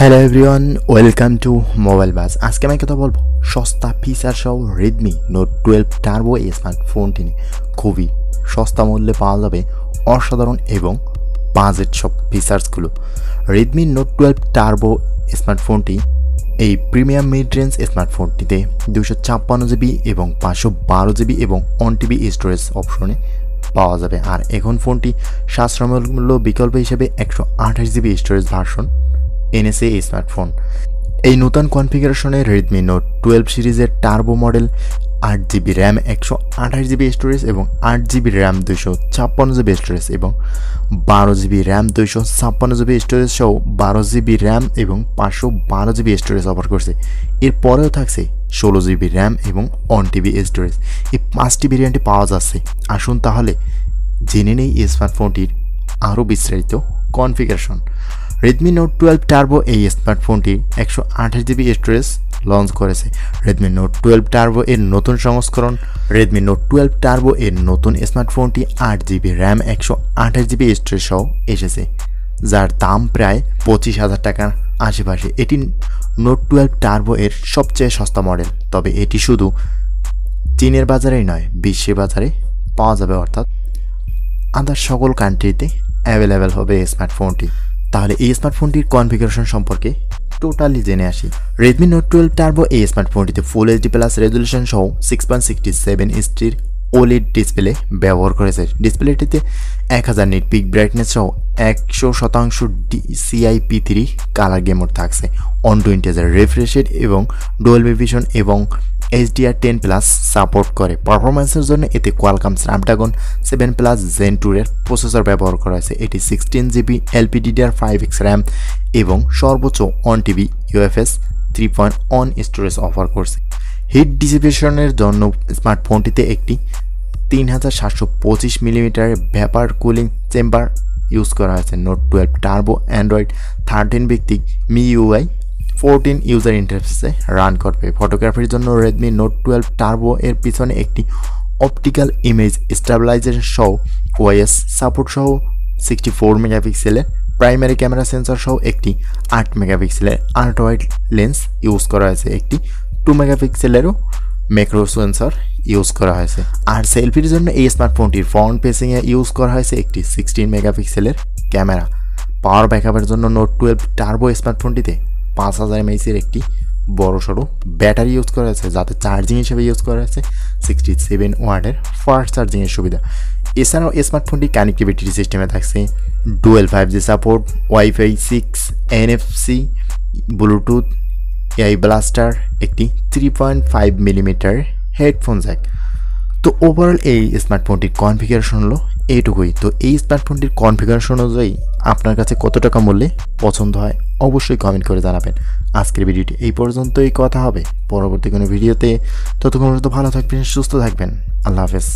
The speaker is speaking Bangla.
Hello everyone, welcome to mobile বাজ। আজকে আমি কথা বলবো সস্তা ফিচার সহ রেডমি নোট 12 টার্বো এই স্মার্টফোনটি নিয়ে। খুবই সস্তা মূল্যে পাওয়া যাবে অসাধারণ এবং বাজেট সব ফিচার্সগুলো। রেডমি নোট 12 টার্বো স্মার্টফোনটি এই প্রিমিয়াম মিড রেঞ্জ স্মার্টফোনটিতে 256 জিবি এবং 512 জিবি এবং 1 টিবি স্টোরেজ অপশনে পাওয়া যাবে। আর এখন ফোনটি সাশ্রয় মূল্য বিকল্প হিসেবে 128 জিবি স্টোরেজ ভার্সন এনেছে এই স্মার্টফোন। এই নতুন কনফিগারেশনে রেডমি নোট 12 সিরিজের turbo model 8 GB RAM 128 GB storage এবং 8 জিবি র্যাম 256 জিবি স্টোরেজ এবং 12 জিবি র্যাম 256 জিবি স্টোরেজ সহ 12 জিবি র্যাম এবং 512 জিবি স্টোরেজ অফার করছে। এরপরেও থাকছে 16 জিবি র্যাম এবং 1 টিবি স্টোরেজ। এই 5টি ভেরিয়েন্টে পাওয়া যাচ্ছে। আসুন তাহলে জেনে নেই এই স্মার্টফোনটির আরও বিস্তারিত কনফিগারেশন। রেডমি নোট 12 টার্বো এই স্মার্টফোনটি 128 জিবি স্টোরেজ লঞ্চ করেছে। রেডমি নোট 12 টার্বো এর নতুন সংস্করণ রেডমি নোট 12 টার্বো এর নতুন স্মার্টফোনটি 8 জিবি র্যাম 128 জিবি স্টোরেজ সহ এসেছে, যার দাম প্রায় 25,000 টাকার আশেপাশে। এটি নোট 12 টার্বো এর সবচেয়ে সস্তা মডেল, তবে এটি শুধু চীনের বাজারেই নয়, বিশ্বের বাজারে পাওয়া যাবে, অর্থাৎ আদার সকল কান্ট্রিতে অ্যাভেলেবেল হবে এই স্মার্টফোনটি। তাহলে এই স্মার্টফোনটির কনফিগারেশন সম্পর্কে টোটালি জেনে আসি। রেডমি নোট 12 টার্বো এই স্মার্টফোনটিতে ফুল এইচডি প্লাস রেজলিউশন সহ 6.67 ইঞ্চির ওলেড ডিসপ্লে ব্যবহার করেছে। ডিসপ্লেটিতে 1000 নিট পিক ব্রাইটনেস সহ 100% CIP3 কালার গেমোড থাকছে। 120 Hz রিফ্রেশ রেট এবং ডুয়াল ভিশন এবং HDR10 প্লাস সাপোর্ট করে। পারফরমেন্সের জন্য এতে কোয়ালকম স্ন্যাপড্রাগন 7 প্লাস জেন 2 এর প্রসেসর ব্যবহার করা হয়েছে। এটি 16 জিবি LPDDR5X র্যাম এবং সর্বোচ্চ 1 টিবি UFS 3.1 স্টোরেজ অফার করছে। হিট ডিসিপেশনের জন্য স্মার্টফোনটিতে একটি 3725 মিলিমিটারের ভ্যাপার কুলিং চেম্বার ইউজ করা হয়েছে। নোট 12 টার্বো অ্যান্ড্রয়েড 13 ভিত্তিক MIUI 14 ইউজার ইন্টারফেসে রান করবে। ফটোগ্রাফির জন্য রেডমি নোট 12 টার্বো এর পিছনে একটি অপটিক্যাল ইমেজ স্টেবিলাইজেশন সহ OIS সাপোর্ট সহ 64 মেগাপিক্সেলের প্রাইমারি ক্যামেরা সেন্সর সহ একটি 8 মেগাপিক্সেলের আল্ট্রা ওয়াইড লেন্স ইউজ করা হয়েছে। একটি 2 মেগাপিক্সেলেরও ম্যাক্রো সেন্সর ইউজ করা হয়েছে। আর সেলফির জন্য এই স্মার্টফোনটির ফ্রন্ট ফেসিংয়ে ইউজ করা হয়েছে একটি 16 মেগাপিক্সেলের ক্যামেরা। পাওয়ার ব্যাকআপের জন্য নোট 12 টার্বো স্মার্টফোনটিতে 5000 mAh একটি বড়সড় ব্যাটারি ইউজ করা হয়েছে, যাতে চার্জিং হিসেবে ইউজ করা হয়েছে 67 ওয়াটের ফাস্ট চার্জিংয়ের সুবিধা। এছাড়াও স্মার্টফোনটি কানেক্টিভিটি সিস্টেমে থাকছে dual 5G support, wifi 6, NFC, Bluetooth, AI blaster, একটি 3.5 মিলিমিটার হেডফোন জ্যাক। তো ওভারঅল এই স্মার্টফোনটির কনফিগারেশন হলো এইটুকুই। তো এই স্মার্টফোনটির কনফিগারেশন অনুযায়ী আপনার কাছে কত টাকা মূল্যে পছন্দ হয় অবশ্যই কমেন্ট করে জানাবেন। আজকের ভিডিওটি এই পর্যন্তই, কথা হবে পরবর্তী কোনো ভিডিওতে। ততক্ষণ পর্যন্ত ভালো থাকবেন, সুস্থ থাকবেন। আল্লাহ হাফেজ।